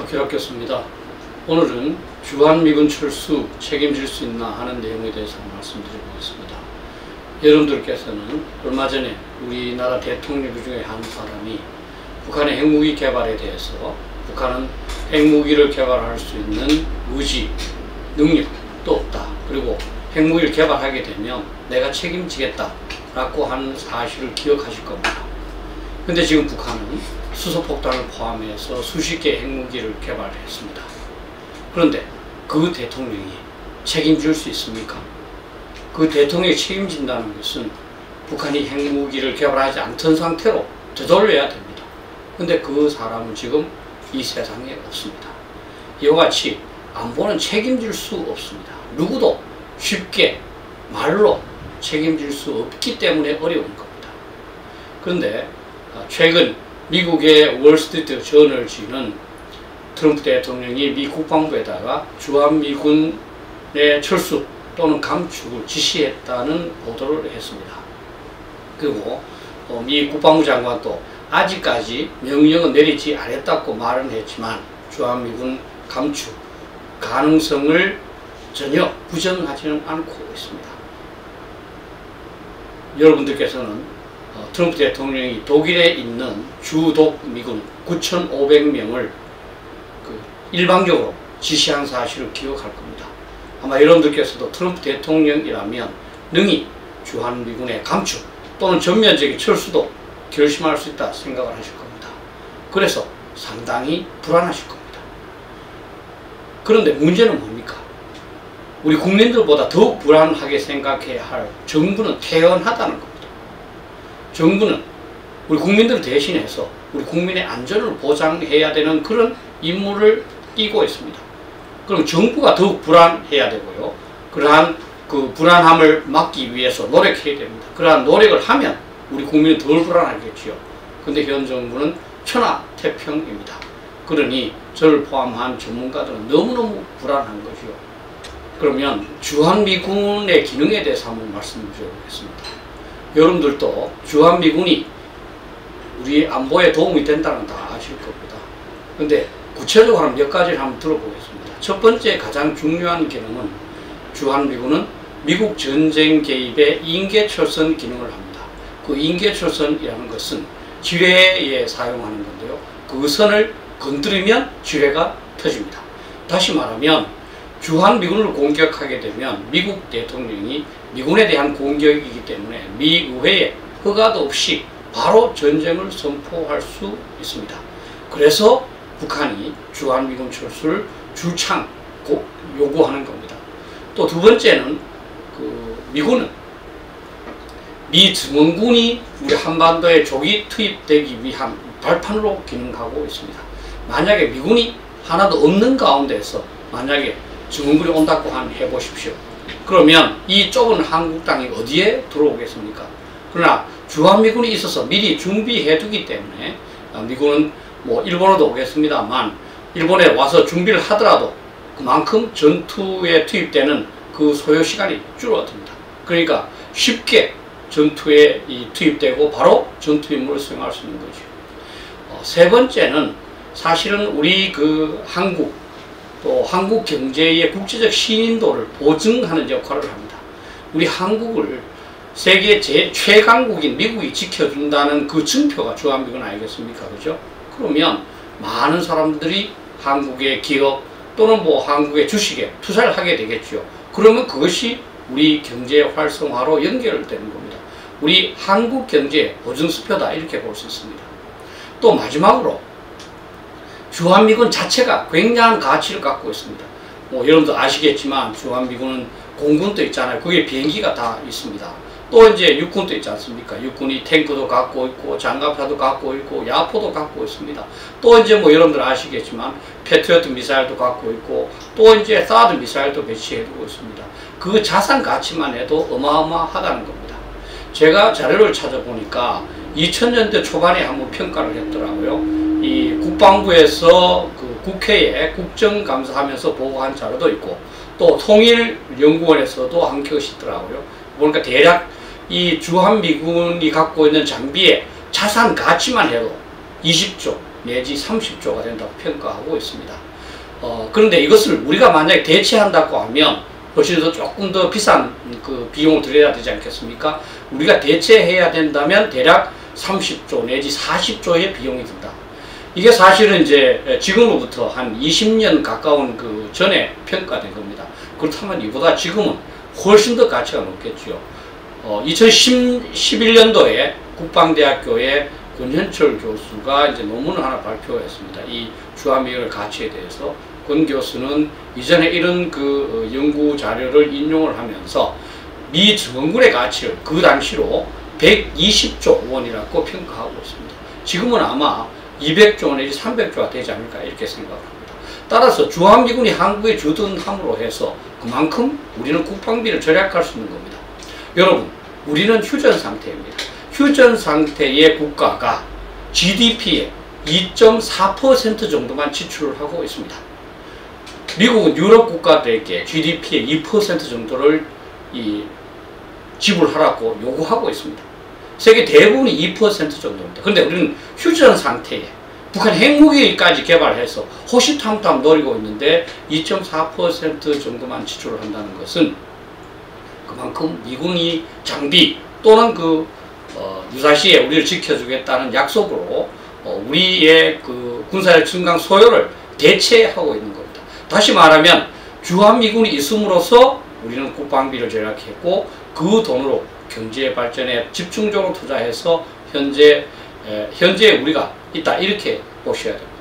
박희락교수입니다. 오늘은 주한미군 철수 책임질 수 있나 하는 내용에 대해서 말씀드려보겠습니다. 여러분들께서는 얼마 전에 우리나라 대통령 중에 한 사람이 북한의 핵무기 개발에 대해서 북한은 핵무기를 개발할 수 있는 의지, 능력도 없다. 그리고 핵무기를 개발하게 되면 내가 책임지겠다 라고 하는 사실을 기억하실 겁니다. 근데 지금 북한은 수소폭탄을 포함해서 수십 개의 핵무기를 개발했습니다. 그런데 그 대통령이 책임질 수 있습니까? 그 대통령이 책임진다는 것은 북한이 핵무기를 개발하지 않던 상태로 되돌려야 됩니다. 근데 그 사람은 지금 이 세상에 없습니다. 이와 같이 안보는 책임질 수 없습니다. 누구도 쉽게 말로 책임질 수 없기 때문에 어려운 겁니다. 그런데 최근 미국의 월스트리트 저널지는 트럼프 대통령이 미 국방부에다가 주한미군의 철수 또는 감축을 지시했다는 보도를 했습니다. 그리고 미 국방부 장관도 아직까지 명령은 내리지 않았다고 말은 했지만 주한미군 감축 가능성을 전혀 부정하지는 않고 있습니다. 여러분들께서는 트럼프 대통령이 독일에 있는 주독 미군 9,500명을 일방적으로 지시한 사실을 기억할 겁니다. 아마 여러분들께서도 트럼프 대통령이라면 능히 주한미군의 감축 또는 전면적인 철수도 결심할 수 있다 생각을 하실 겁니다. 그래서 상당히 불안하실 겁니다. 그런데 문제는 뭡니까? 우리 국민들보다 더욱 불안하게 생각해야 할 정부는 태연하다는 겁니다. 정부는 우리 국민들을 대신해서 우리 국민의 안전을 보장해야 되는 그런 임무를 띠고 있습니다. 그럼 정부가 더욱 불안해야 되고요. 그러한 그 불안함을 막기 위해서 노력해야 됩니다. 그러한 노력을 하면 우리 국민은 덜 불안하겠지요. 근데 현 정부는 천하태평입니다. 그러니 저를 포함한 전문가들은 너무너무 불안한 것이요. 그러면 주한미군의 기능에 대해서 한번 말씀드려보겠습니다. 여러분들도 주한미군이 우리 안보에 도움이 된다는 다 아실 겁니다. 근데 구체적으로 몇 가지를 한번 들어보겠습니다. 첫 번째 가장 중요한 기능은 주한미군은 미국 전쟁 개입의 인계철선 기능을 합니다. 그 인계철선이라는 것은 지뢰에 사용하는 건데요. 그 선을 건드리면 지뢰가 터집니다. 다시 말하면 주한미군을 공격하게 되면 미국 대통령이 미군에 대한 공격이기 때문에 미 의회에 허가도 없이 바로 전쟁을 선포할 수 있습니다. 그래서 북한이 주한미군 철수를 주창 요구하는 겁니다. 또 두 번째는 미군은 미 증원군이 우리 한반도에 조기 투입되기 위한 발판으로 기능하고 있습니다. 만약에 미군이 하나도 없는 가운데서 만약에 증원군이 온다고 해보십시오. 그러면 이 좁은 한국 땅이 어디에 들어오겠습니까? 그러나 주한미군이 있어서 미리 준비해두기 때문에 미군은 뭐 일본어도 오겠습니다만 일본에 와서 준비를 하더라도 그만큼 전투에 투입되는 그 소요 시간이 줄어듭니다. 그러니까 쉽게 전투에 투입되고 바로 전투 임무를 수행할 수 있는 거죠. 세 번째는 사실은 우리 한국 또 한국 경제의 국제적 신인도를 보증하는 역할을 합니다. 우리 한국을 세계 최강국인 미국이 지켜준다는 그 증표가 주한미군 아니겠습니까? 그죠? 그러면 많은 사람들이 한국의 기업 또는 뭐 한국의 주식에 투자를 하게 되겠죠. 그러면 그것이 우리 경제 활성화로 연결되는 겁니다. 우리 한국 경제의 보증수표다 이렇게 볼 수 있습니다. 또 마지막으로 주한미군 자체가 굉장한 가치를 갖고 있습니다. 뭐 여러분도 아시겠지만 주한미군은 공군도 있잖아요. 거기에 비행기가 다 있습니다. 또 이제 육군도 있지 않습니까? 육군이 탱크도 갖고 있고 장갑차도 갖고 있고 야포도 갖고 있습니다. 또 이제 뭐 여러분들 아시겠지만 패트리어트 미사일도 갖고 있고 또 이제 사드 미사일도 배치해두고 있습니다. 그 자산 가치만 해도 어마어마하다는 겁니다. 제가 자료를 찾아보니까 2000년대 초반에 한번 평가를 했더라고요. 이 국방부에서 국회에 국정감사하면서 보고한 자료도 있고 또 통일연구원에서도 한 것이 있더라고요. 보니까 대략 이 주한미군이 갖고 있는 장비의 자산 가치만 해도 20조 내지 30조가 된다고 평가하고 있습니다. 그런데 이것을 우리가 만약에 대체한다고 하면 훨씬 더 조금 더 비싼 그 비용을 들여야 되지 않겠습니까? 우리가 대체해야 된다면 대략 30조 내지 40조의 비용이 든다. 이게 사실은 이제 지금으로부터 한 20년 가까운 그 전에 평가된 겁니다. 그렇다면 이보다 지금은 훨씬 더 가치가 높겠죠. 2011년도에 국방대학교의 권현철 교수가 이제 논문을 하나 발표했습니다. 이 주한미군의 가치에 대해서. 권 교수는 이전에 이런 그 연구 자료를 인용을 하면서 미 정군의 가치를 그 당시로 120조 원이라고 평가하고 있습니다. 지금은 아마 200조 내지 300조가 되지 않을까 이렇게 생각합니다. 따라서 주한미군이 한국에 주둔함으로 해서 그만큼 우리는 국방비를 절약할 수 있는 겁니다. 여러분, 우리는 휴전 상태입니다. 휴전 상태의 국가가 GDP의 2.4% 정도만 지출을 하고 있습니다. 미국은 유럽 국가들에게 GDP의 2% 정도를 지불하라고 요구하고 있습니다. 세계 대부분이 2% 정도입니다. 그런데 우리는 휴전 상태에 북한 핵무기까지 개발해서 호시탐탐 노리고 있는데 2.4% 정도만 지출을 한다는 것은 그만큼 미군이 장비 또는 유사시에 우리를 지켜주겠다는 약속으로 우리의 그 군사력 증강 소요를 대체하고 있는 겁니다. 다시 말하면 주한미군이 있음으로써 우리는 국방비를 절약했고 그 돈으로 경제 발전에 집중적으로 투자해서 현재 우리가 있다 이렇게 보셔야 됩니다.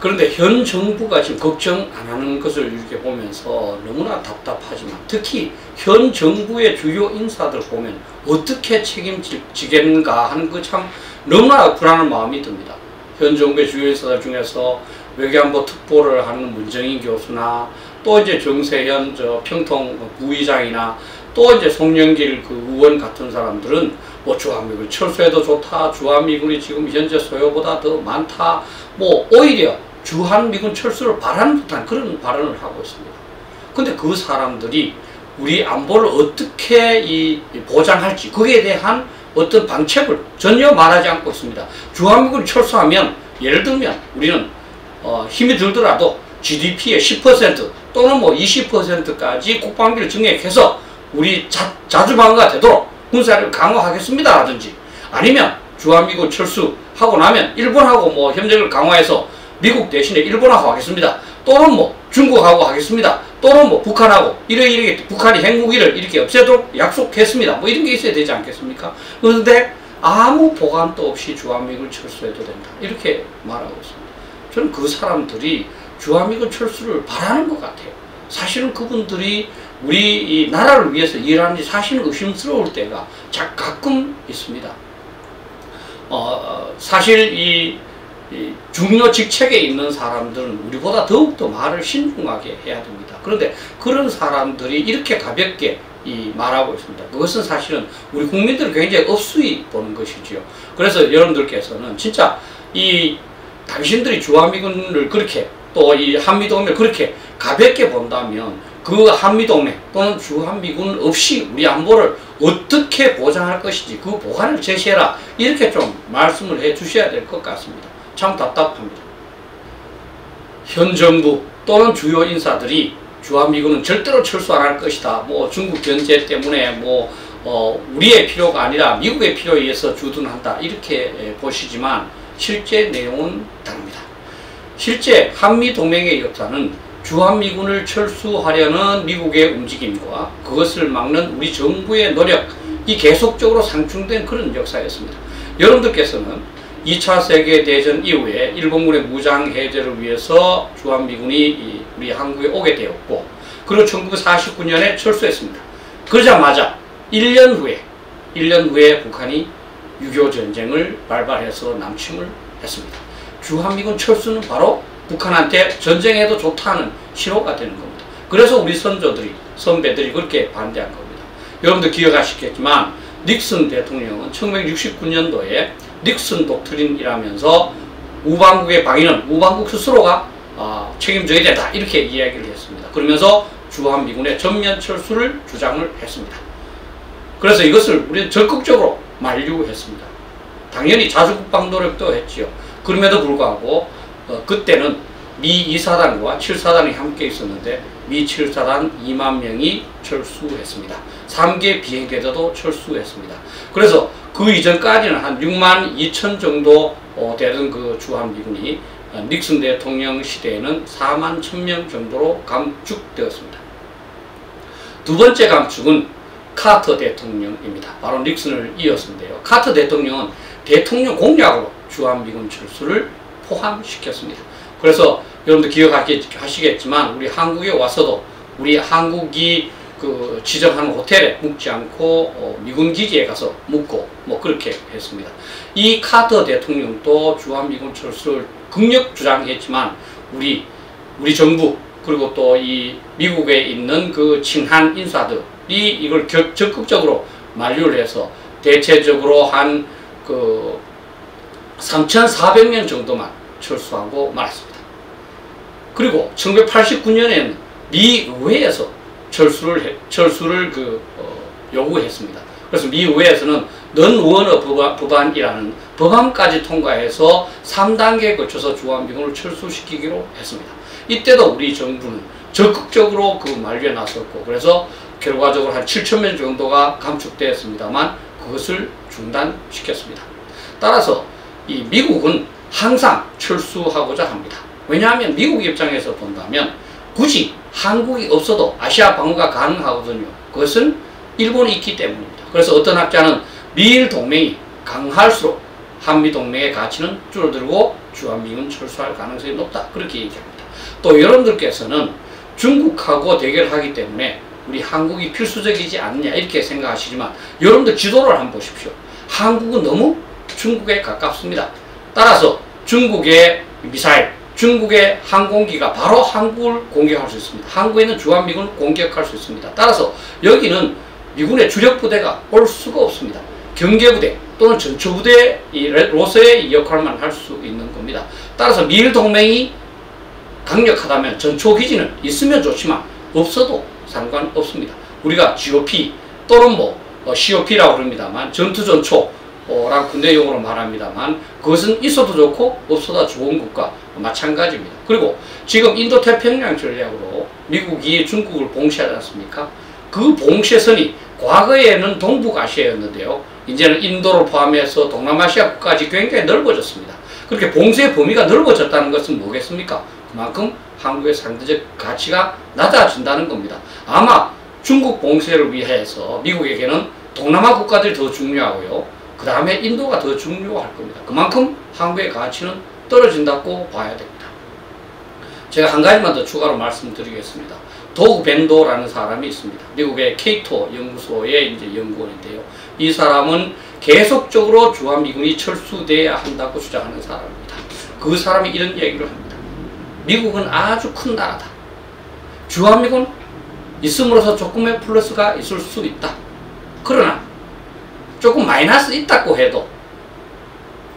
그런데 현 정부가 지금 걱정 안 하는 것을 이렇게 보면서 너무나 답답하지만 특히 현 정부의 주요 인사들 보면 어떻게 책임지겠는가 하는 그 참 너무나 불안한 마음이 듭니다. 현 정부의 주요 인사들 중에서 외교안보 특보를 하는 문정인 교수나 또 이제 정세현 평통 부의장이나 또 이제 송영길 그 의원 같은 사람들은 뭐 주한미군 철수해도 좋다, 주한미군이 지금 현재 소요보다 더 많다, 뭐 오히려 주한미군 철수를 바라는 듯한 그런 발언을 하고 있습니다. 근데 그 사람들이 우리 안보를 어떻게 보장할지 거기에 대한 어떤 방책을 전혀 말하지 않고 있습니다. 주한미군이 철수하면 예를 들면 우리는 힘이 들더라도 GDP의 10% 또는 뭐 20%까지 국방비를 증액해서 우리 자주방어가 되도록 군사력을 강화하겠습니다 라든지, 아니면 주한미군 철수하고 나면 일본하고 뭐 협력을 강화해서 미국 대신에 일본하고 하겠습니다, 또는 뭐 중국하고 하겠습니다, 또는 뭐 북한하고 이렇게 북한이 핵무기를 이렇게 없애도록 약속했습니다, 뭐 이런 게 있어야 되지 않겠습니까? 그런데 아무 보관도 없이 주한미군 철수해도 된다 이렇게 말하고 있습니다. 저는 그 사람들이 주한미군 철수를 바라는 것 같아요. 사실은 그분들이 우리 이 나라를 위해서 일하는지 사실은 의심스러울 때가 가끔 있습니다. 사실 이 중요 직책에 있는 사람들은 우리보다 더욱더 말을 신중하게 해야 됩니다. 그런데 그런 사람들이 이렇게 가볍게 말하고 있습니다. 그것은 사실은 우리 국민들을 굉장히 업수히 보는 것이지요. 그래서 여러분들께서는 진짜 당신들이 주한미군을 그렇게 또 이 한미동맹을 그렇게 가볍게 본다면 그 한미동맹 또는 주한미군 없이 우리 안보를 어떻게 보장할 것인지 그 보관을 제시해라 이렇게 좀 말씀을 해 주셔야 될 것 같습니다. 참 답답합니다. 현 정부 또는 주요 인사들이 주한미군은 절대로 철수 안 할 것이다, 뭐 중국 견제 때문에 우리의 필요가 아니라 미국의 필요에 의해서 주둔한다 이렇게 보시지만 실제 내용은 다릅니다. 실제 한미동맹의 역사는 주한미군을 철수하려는 미국의 움직임과 그것을 막는 우리 정부의 노력이 계속적으로 상충된 그런 역사였습니다. 여러분들께서는 2차 세계대전 이후에 일본군의 무장 해제를 위해서 주한미군이 우리 한국에 오게 되었고, 그리고 1949년에 철수했습니다. 그러자마자 1년 후에 북한이 6.25 전쟁을 발발해서 남침을 했습니다. 주한미군 철수는 바로 북한한테 전쟁해도 좋다는 신호가 되는 겁니다. 그래서 우리 선배들이 그렇게 반대한 겁니다. 여러분들 기억하시겠지만 닉슨 대통령은 1969년도에 닉슨 독트린이라면서 우방국의 방위는 우방국 스스로가 책임져야 된다 이렇게 이야기를 했습니다. 그러면서 주한미군의 전면 철수를 주장을 했습니다. 그래서 이것을 우리는 적극적으로 만류했습니다. 당연히 자주국방 노력도 했지요. 그럼에도 불구하고 그때는 미 2사단과 7사단이 함께 있었는데 미 7사단 2만 명이 철수했습니다. 3개 비행계도도 철수했습니다. 그래서 그 이전까지는 한 6만 2천 정도 되던 그 주한미군이 닉슨 대통령 시대에는 4만 1,000명 정도로 감축되었습니다. 두 번째 감축은 카터 대통령입니다. 바로 닉슨을 이었는데요. 카터 대통령은 대통령 공약으로 주한미군 철수를 포함시켰습니다. 그래서 여러분들 기억하시겠지만 우리 한국에 와서도 우리 한국이 그 지정하는 호텔에 묵지 않고 미군 기지에 가서 묵고 뭐 그렇게 했습니다. 이 카터 대통령도 주한미군 철수를 극력 주장했지만 우리 정부 그리고 또 이 미국에 있는 그 친한 인사들이 이걸 적극적으로 만류를 해서 대체적으로 한 그 3,400명 정도만 철수하고 말았습니다. 그리고 1989년에는 미 의회에서 철수를 요구했습니다. 그래서 미 의회에서는 넌워너 법안이라는 법안까지 통과해서 3단계에 걸쳐서 주한미군을 철수시키기로 했습니다. 이때도 우리 정부는 적극적으로 그 만류에 나섰고 그래서 결과적으로 한 7,000명 정도가 감축되었습니다만 그것을 중단시켰습니다. 따라서 이 미국은 항상 철수하고자 합니다. 왜냐하면 미국 입장에서 본다면 굳이 한국이 없어도 아시아 방어가 가능하거든요. 그것은 일본이 있기 때문입니다. 그래서 어떤 학자는 미일 동맹이 강할수록 한미 동맹의 가치는 줄어들고 주한미군 철수할 가능성이 높다. 그렇게 얘기합니다. 또 여러분들께서는 중국하고 대결하기 때문에 우리 한국이 필수적이지 않느냐 이렇게 생각하시지만 여러분들 지도를 한번 보십시오. 한국은 너무 중국에 가깝습니다. 따라서 중국의 미사일, 중국의 항공기가 바로 한국을 공격할 수 있습니다. 한국에는 주한미군을 공격할 수 있습니다. 따라서 여기는 미군의 주력 부대가 올 수가 없습니다. 경계부대 또는 전초부대로서의 역할만 할 수 있는 겁니다. 따라서 미일 동맹이 강력하다면 전초기지는 있으면 좋지만 없어도 상관없습니다. 우리가 GOP 또는 COP라고 그럽니다만 전투전초라고 군대 용어로 말합니다만 그것은 있어도 좋고 없어도 좋은 것과 마찬가지입니다. 그리고 지금 인도태평양 전략으로 미국이 중국을 봉쇄하지 않습니까? 그 봉쇄선이 과거에는 동북아시아였는데요. 이제는 인도를 포함해서 동남아시아 국가까지 굉장히 넓어졌습니다. 그렇게 봉쇄 범위가 넓어졌다는 것은 뭐겠습니까? 그만큼 한국의 상대적 가치가 낮아진다는 겁니다. 아마 중국 봉쇄를 위해서 미국에게는 동남아 국가들이 더 중요하고요. 그 다음에 인도가 더 중요할 겁니다. 그만큼 한국의 가치는 떨어진다고 봐야 됩니다. 제가 한 가지만 더 추가로 말씀드리겠습니다. 도그 벤도라는 사람이 있습니다. 미국의 케이토 연구소의 이제 연구원인데요. 이 사람은 계속적으로 주한미군이 철수돼야 한다고 주장하는 사람입니다. 그 사람이 이런 얘기를 합니다. 미국은 아주 큰 나라다. 주한미군 있음으로써 조금의 플러스가 있을 수 있다. 그러나 조금 마이너스 있다고 해도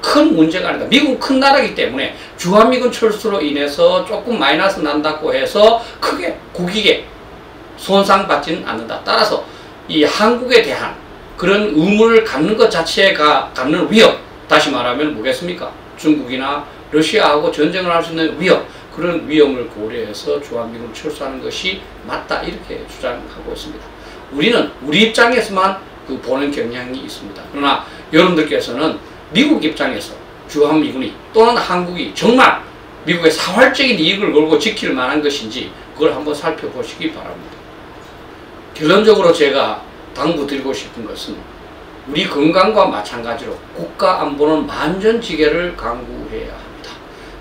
큰 문제가 아니다. 미국은 큰 나라이기 때문에 주한미군 철수로 인해서 조금 마이너스 난다고 해서 크게 국익에 손상받지는 않는다. 따라서 이 한국에 대한 그런 의문을 갖는 것 자체가 갖는 위협, 다시 말하면 뭐겠습니까? 중국이나 러시아하고 전쟁을 할 수 있는 위협, 그런 위험을 고려해서 주한미군을 철수하는 것이 맞다 이렇게 주장하고 있습니다. 우리는 우리 입장에서만 그 보는 경향이 있습니다. 그러나 여러분들께서는 미국 입장에서 주한미군이 또는 한국이 정말 미국의 사활적인 이익을 걸고 지킬 만한 것인지 그걸 한번 살펴보시기 바랍니다. 결론적으로 제가 당부드리고 싶은 것은 우리 건강과 마찬가지로 국가 안보는 만전지기를 강구해야 합니다.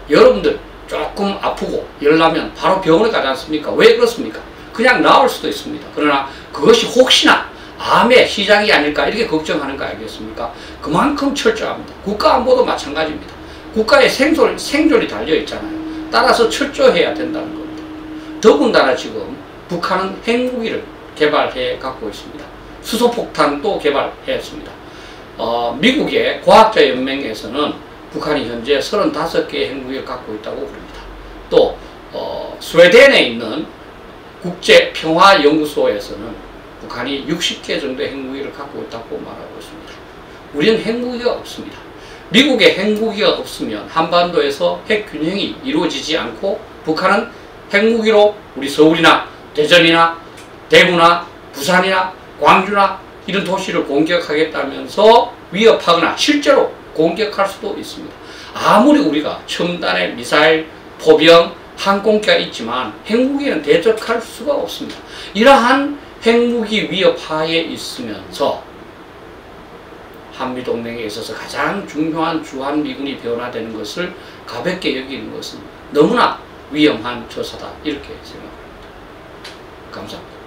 여러분들 조금 아프고 열나면 바로 병원에 가지 않습니까? 왜 그렇습니까? 그냥 나을 수도 있습니다. 그러나 그것이 혹시나 암의 시작이 아닐까 이렇게 걱정하는 거 아니겠습니까? 그만큼 철저합니다. 국가 안보도 마찬가지입니다. 국가의 생존이 달려있잖아요. 따라서 철저해야 된다는 겁니다. 더군다나 지금 북한은 핵무기를 개발해 갖고 있습니다. 수소폭탄도 개발했습니다. 미국의 과학자연맹에서는 북한이 현재 35개의 핵무기를 갖고 있다고 그럽니다. 또 스웨덴에 있는 국제평화연구소에서는 북한이 60개 정도의 핵무기를 갖고 있다고 말하고 있습니다. 우리는 핵무기가 없습니다. 미국의 핵무기가 없으면 한반도에서 핵균형이 이루어지지 않고 북한은 핵무기로 우리 서울이나 대전이나 대구나 부산이나 광주나 이런 도시를 공격하겠다면서 위협하거나 실제로 공격할 수도 있습니다. 아무리 우리가 첨단의 미사일, 포병, 항공기가 있지만 핵무기는 대적할 수가 없습니다. 이러한 핵무기 위협하에 있으면서 한미동맹에 있어서 가장 중요한 주한미군이 변화되는 것을 가볍게 여기는 것은 너무나 위험한 처사다 이렇게 생각합니다. 감사합니다.